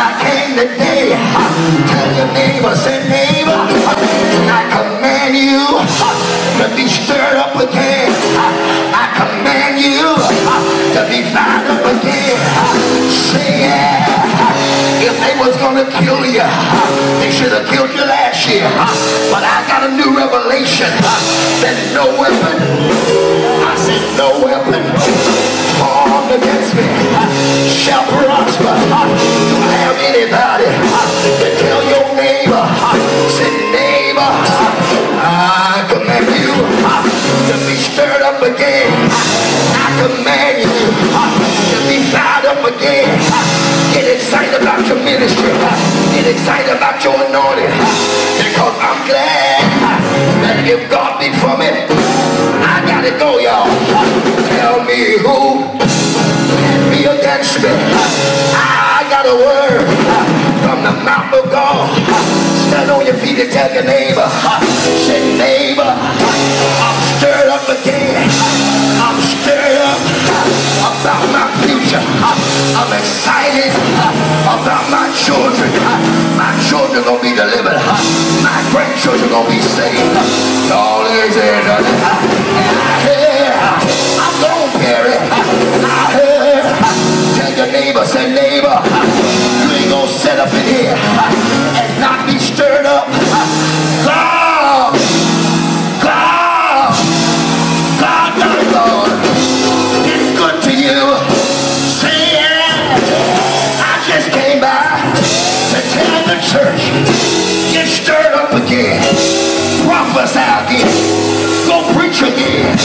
I came today. Tell your neighbor, say neighbor, I command you to be stirred up again. I command you to be fired up again. Say yeah. If they was gonna kill you, they should have killed you last year. But I got a new revelation that no weapon, I said no weapon formed against me shall prosper. Do I have anybody to tell your neighbor, say neighbor, I command you to be stirred up again. I command you to be fired up again. Get excited about your ministry. Get excited about your anointing. Because I'm glad that if God be for me, I gotta go, y'all. Tell me who can be against me. I got a word from the mouth of God. Stand on your feet and tell your neighbor, say neighbor, I'm stirred up again. I'm stirred up about my future. I'm excited about my children. My children gonna be delivered. My grandchildren gonna be saved. All is in and I hear I'm gonna carry. I hear. Tell your neighbor, say neighbor, you ain't gonna sit up in here and not be stirred up. God, God, God, my Lord, it's good to you. Say yeah. I just came by to tell the church, get stirred up again. Prophesy again. Go preach again.